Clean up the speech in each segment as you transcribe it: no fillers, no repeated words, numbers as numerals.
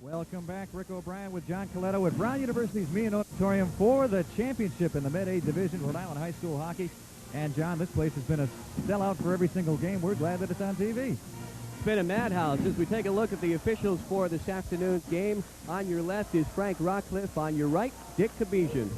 Welcome back. Rick O'Brien with John Coletto at Brown University's Meehan Auditorium for the championship in the Mid-A Division, Rhode Island High School hockey. And, John, this place has been a sellout for every single game. We're glad that it's on TV. It's been a madhouse. As we take a look at the officials for this afternoon's game, on your left is Frank Rockcliffe. On your right, Dick Kabesian.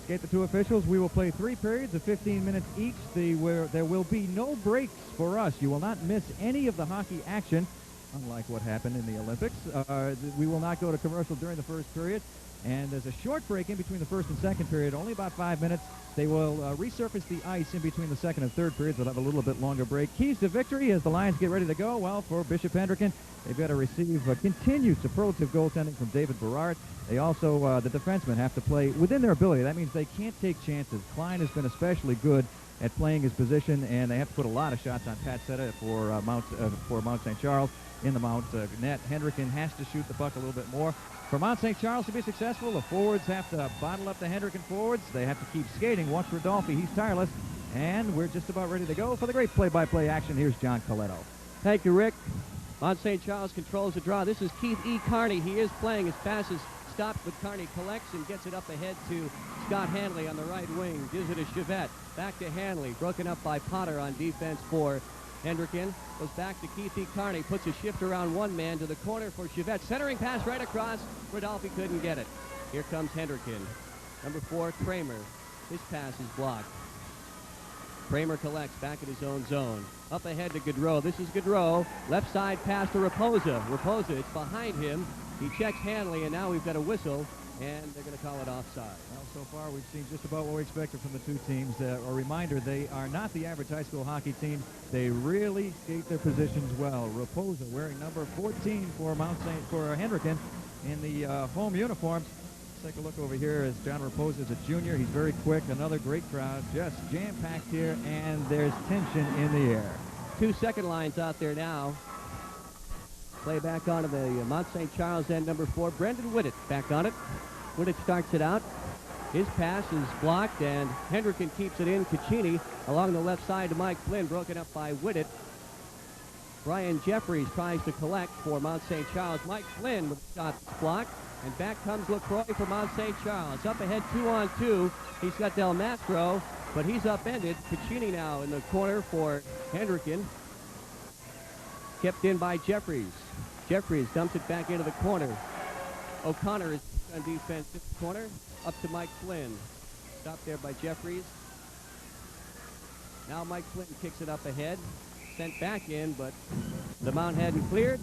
Skate the two officials. We will play 3 periods of 15 minutes each. There will be no breaks for us. You will not miss any of the hockey action, unlike what happened in the Olympics. We will not go to commercial during the first period. And there's a short break in between the first and second period, only about 5 minutes. They will resurface the ice in between the second and third periods. They'll have a little bit longer break. Keys to victory as the Lions get ready to go. Well, for Bishop Hendricken, they've got to receive continued superlative goaltending from David Berard. They also, the defensemen, have to play within their ability. That means they can't take chances. Klein has been especially good at playing his position, and they have to put a lot of shots on Pat Setta for Mount St. Charles in the Mount net. Hendricken has to shoot the puck a little bit more. For Mount St. Charles to be successful, the forwards have to bottle up the Hendricken forwards. They have to keep skating. Watch Rodolphe. He's tireless. And we're just about ready to go for the great play-by-play action. Here's John Coletto. Thank you, Rick. Mount St. Charles controls the draw. This is Keith E. Carney. He is playing. His pass is stopped, but Carney collects and gets it up ahead to Scott Hanley on the right wing. Gives it to Chevette. Back to Hanley. Broken up by Potter on defense for Hendricken. Goes back to Keith E. Carney. Puts a shift around one man to the corner for Chevette. Centering pass right across. Rodolphe couldn't get it. Here comes Hendricken. Number 4, Kramer. His pass is blocked. Kramer collects back at his own zone. Up ahead to Gaudreau. This is Gaudreau. Left side pass to Raposa. Raposa, it's behind him. He checks Hanley, and now we've got a whistle, and they're going to call it offside. Well, so far we've seen just about what we expected from the two teams. A reminder, they are not the average high school hockey team. They really skate their positions well. Raposa wearing number 14 for Hendricken in the home uniforms. Let's take a look over here as John Raposa is a junior. He's very quick. Another great crowd. Just jam-packed here, and there's tension in the air. 2 second lines out there now. Play back onto the Mount St. Charles end, number 4, Brendan Whittet back on it. Whittet starts it out. His pass is blocked, and Hendricken keeps it in. Caccini along the left side to Mike Flynn, broken up by Whittet. Brian Jeffries tries to collect for Mount St. Charles. Mike Flynn with a shot blocked, and back comes LaCroix for Mount St. Charles. Up ahead 2-on-2. He's got Del Mastro, but he's upended. Caccini now in the corner for Hendricken. Kept in by Jeffries. Jeffries dumps it back into the corner. O'Connor is on defense in the corner. Up to Mike Flynn. Stopped there by Jeffries. Now Mike Flynn kicks it up ahead. Sent back in, but the mound hadn't cleared,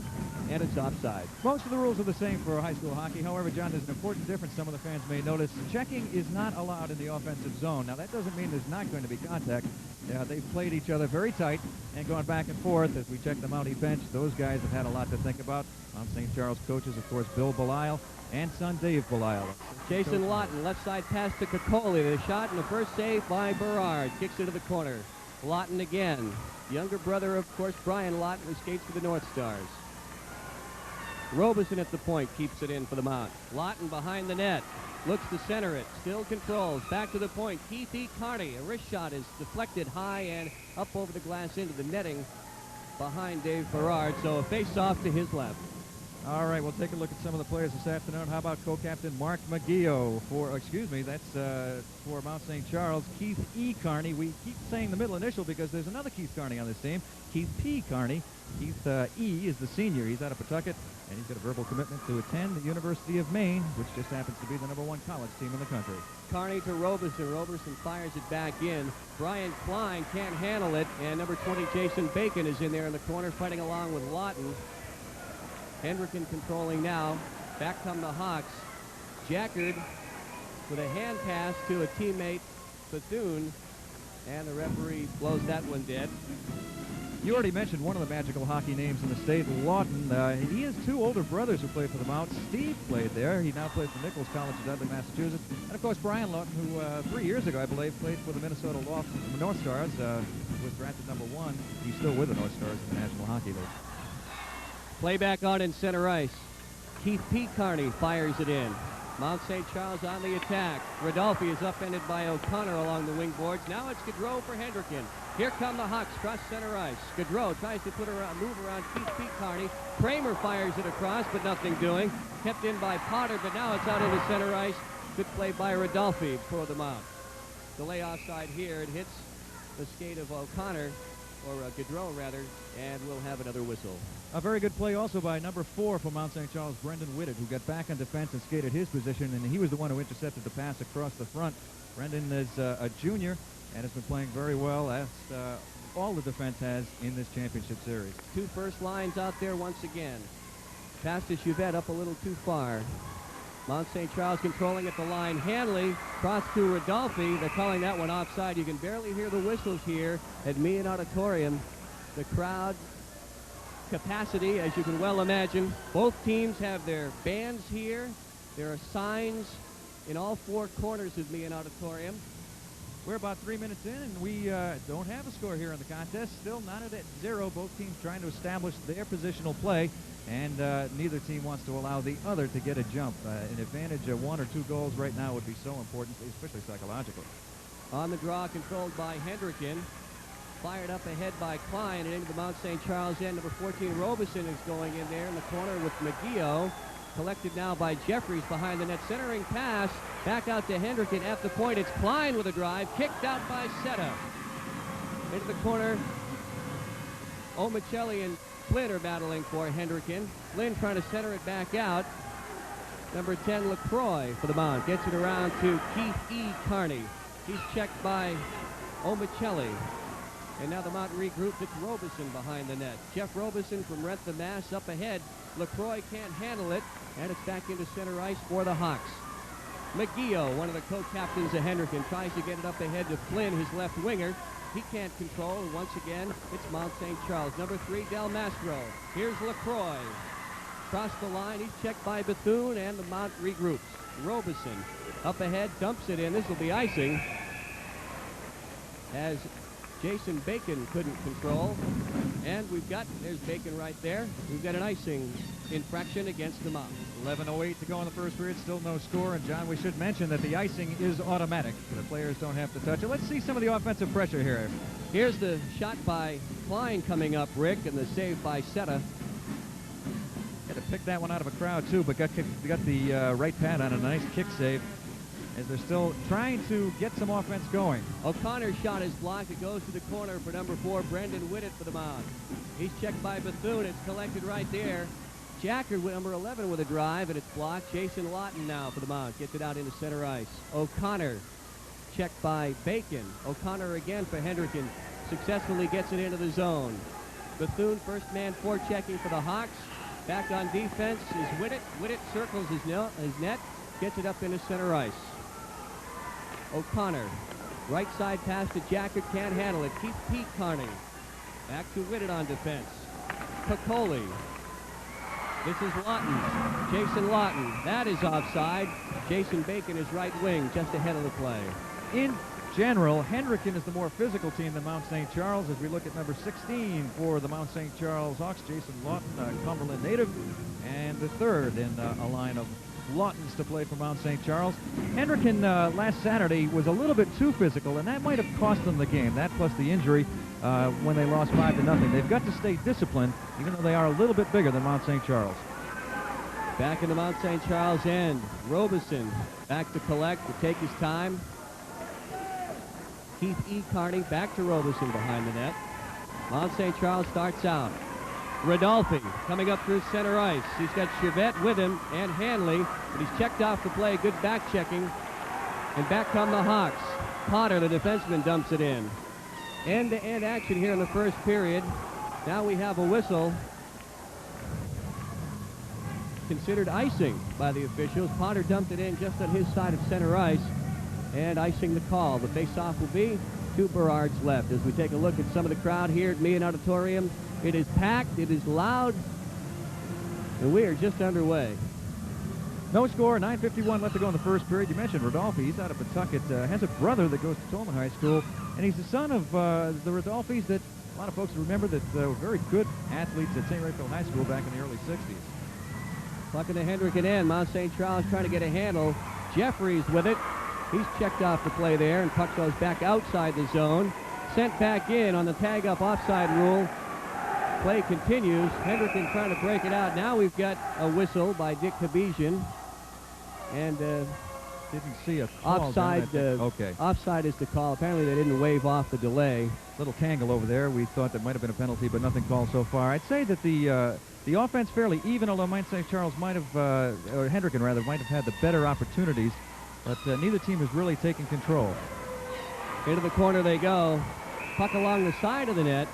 and it's offside. Most of the rules are the same for high school hockey. However, John, there's an important difference some of the fans may notice. Checking is not allowed in the offensive zone. Now, that doesn't mean there's not going to be contact. They've played each other very tight and going back and forth. As we check the Mountie bench, those guys have had a lot to think about. Mount St. Charles coaches, of course, Bill Belisle and son Dave Belisle. Jason Lawton, left side pass to Cocoli. The shot and the first save by Berard. Kicks it to the corner. Lawton again. Younger brother, of course, Brian Lawton, who skates for the North Stars. Robeson at the point keeps it in for the Mount. Lawton behind the net. Looks to center it. Still controls. Back to the point. Keith E. Carney. A wrist shot is deflected high and up over the glass into the netting behind Dave Berard. So a face-off to his left. All right, we'll take a look at some of the players this afternoon. How about co-captain Mark McGeo for Mount St. Charles, Keith E. Carney. We keep saying the middle initial because there's another Keith Carney on this team, Keith P. Carney. Keith E. is the senior. He's out of Pawtucket, and he's got a verbal commitment to attend the University of Maine, which just happens to be the #1 college team in the country. Carney to Robeson. Robeson fires it back in. Brian Klein can't handle it, and number 20, Jason Bacon, is in there in the corner fighting along with Lawton. Hendricken controlling now. Back come the Hawks. Jackard with a hand pass to a teammate, Bethune, and the referee blows that one dead. You already mentioned one of the magical hockey names in the state, Lawton. He has 2 older brothers who played for the Mount. Steve played there. He now plays for Nichols College in Dudley, Massachusetts. And, of course, Brian Lawton, who 3 years ago, I believe, played for the Minnesota North Stars, was drafted #1. He's still with the North Stars in the National Hockey League. Play back on in center ice. Keith P. Carney fires it in. Mount St. Charles on the attack. Rodolphe is upended by O'Connor along the wing boards. Now it's Gaudreau for Hendricken. Here come the Hawks, cross center ice. Gaudreau tries to move around Keith Carney. Kramer fires it across, but nothing doing. Kept in by Potter, but now it's out into center ice. Good play by Rodolphe for the Mount. The lay offside here, it hits the skate of O'Connor, or Gaudreau rather, and we'll have another whistle. A very good play also by number 4 for Mount St. Charles, Brendan Whitted, who got back on defense and skated his position, and he was the one who intercepted the pass across the front. Brendan is a junior and has been playing very well, as all the defense has in this championship series. 2 first lines out there once again. Pass to Chuvette up a little too far. Mount St. Charles controlling at the line. Hanley cross to Rodolphe. They're calling that one offside. You can barely hear the whistles here at Meehan Auditorium. The crowd capacity, as you can well imagine. Both teams have their bands here. There are signs in all 4 corners of Meehan Auditorium. We're about 3 minutes in, and we don't have a score here in the contest. Still knotted at 0. Both teams trying to establish their positional play, and neither team wants to allow the other to get a jump. An advantage of 1 or 2 goals right now would be so important, especially psychologically. On the draw, controlled by Hendricken. Fired up ahead by Klein and into the Mount St. Charles end. Number 14, Robeson, is going in there in the corner with McGeough. Collected now by Jeffries behind the net. Centering pass back out to Hendricken at the point. It's Klein with a drive. Kicked out by Seta. Into the corner. Omicelli and Flynn are battling for Hendricken. Flynn trying to center it back out. Number 10, LaCroix for the Mount. Gets it around to Keith E. Carney. He's checked by Omicelli. And now the Mount regroups. It's Robeson behind the net. Jeff Robeson from Rent the Mass up ahead. LaCroix can't handle it, and it's back into center ice for the Hawks. McGeough, one of the co-captains of Hendricken, tries to get it up ahead to Flynn, his left winger. He can't control, and once again, it's Mount St. Charles. Number 3, Del Mastro. Here's LaCroix. Across the line, he's checked by Bethune, and the Mount regroups. Robeson up ahead, dumps it in. This will be icing, as Jason Bacon couldn't control. And there's Bacon right there. We've got an icing infraction against the Mount. 11:08 to go in the first period, still no score. And John, we should mention that the icing is automatic. The players don't have to touch it. Let's see some of the offensive pressure here. Here's the shot by Klein coming up, Rick, and the save by Seta. Had to pick that one out of a crowd too, but got the right pad on a nice kick save, as they're still trying to get some offense going. O'Connor's shot is blocked. It goes to the corner for number 4, Brendan Whitted for the Mount. He's checked by Bethune. It's collected right there. Jacker, number 11, with a drive, and it's blocked. Jason Lawton now for the Mount. Gets it out into center ice. O'Connor checked by Bacon. O'Connor again for Hendricken. Successfully gets it into the zone. Bethune, first man forechecking for the Hawks. Back on defense is Whitted. Whitted circles his net. Gets it up into center ice. O'Connor, right side pass to Jacket, can't handle it. Keith Pete Carney. Back to Whitted on defense. Piccoli. This is Lawton. Jason Lawton. That is offside. Jason Bacon is right wing, just ahead of the play. In general, Hendricken is the more physical team than Mount St. Charles. As we look at number 16 for the Mount St. Charles Hawks, Jason Lawton, a Cumberland native, and the third in a line of Lawtons to play for Mount St. Charles. Hendricken last Saturday was a little bit too physical, and that might have cost them the game. That plus the injury when they lost 5-0. They've got to stay disciplined, even though they are a little bit bigger than Mount St. Charles. Back in the Mount St. Charles end. Robeson back to collect, to take his time. Keith E. Carney back to Robeson behind the net. Mount St. Charles starts out. Rodolphe coming up through center ice. He's got Chuvette with him and Hanley, but he's checked off the play. Good back checking. And back come the Hawks. Potter, the defenseman, dumps it in. End-to-end action here in the first period. Now we have a whistle. Considered icing by the officials. Potter dumped it in just on his side of center ice. And icing the call. The face-off will be to Berard's left. As we take a look at some of the crowd here at Meehan Auditorium, it is packed, it is loud, and we are just underway. No score, 9:51 left to go in the first period. You mentioned Rodolphe. He's out of Pawtucket, has a brother that goes to Tolman High School, and he's the son of the Rodolphes that a lot of folks remember that were very good athletes at St. Raphael High School back in the early 60s. Puck in the Hendricken end. Mount St. Charles trying to get a handle. Jeffries with it. He's checked off the play there, and puck goes back outside the zone. Sent back in on the tag-up offside rule. Play continues. Hendricken trying to break it out. Now we've got a whistle by Dick Kabesian. And didn't see a call. offside. Okay. Offside is the call. Apparently they didn't wave off the delay. Little tangle over there. We thought that might have been a penalty, but nothing called so far. I'd say that the offense fairly even, although Mount St. Charles might have, or Hendricken rather, might have had the better opportunities. But neither team has really taken control. Into the corner they go. Puck along the side of the net.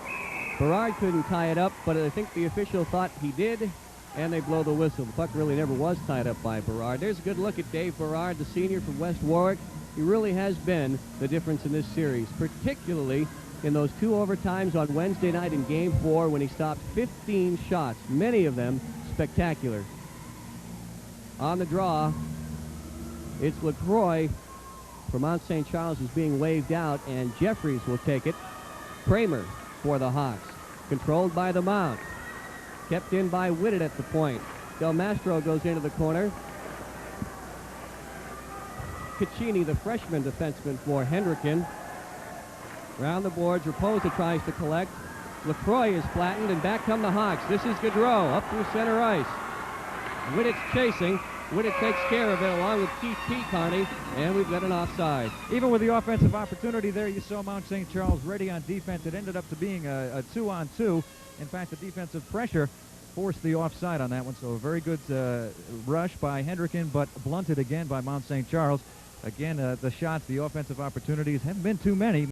Berard couldn't tie it up, but I think the official thought he did, and they blow the whistle. The puck really never was tied up by Berard. There's a good look at Dave Berard, the senior from West Warwick. He really has been the difference in this series, particularly in those 2 overtimes on Wednesday night in Game 4 when he stopped 15 shots, many of them spectacular. On the draw, it's LaCroix for Mount St. Charles is being waved out, and Jeffries will take it. Kramer for the Hawks. Controlled by the Mount. Kept in by Whitted at the point. Del Mastro goes into the corner. Caccini, the freshman defenseman for Hendricken. Round the boards, Raposa tries to collect. LaCroix is flattened, and back come the Hawks. This is Gaudreau up through center ice. Whittett's chasing. Whitted takes care of it along with Keith Peaconey, and we've got an offside. Even with the offensive opportunity there, you saw Mount St. Charles ready on defense. It ended up to being a 2-on-2. In fact, the defensive pressure forced the offside on that one, so a very good rush by Hendricken, but blunted again by Mount St. Charles. Again, the shots, the offensive opportunities haven't been too many.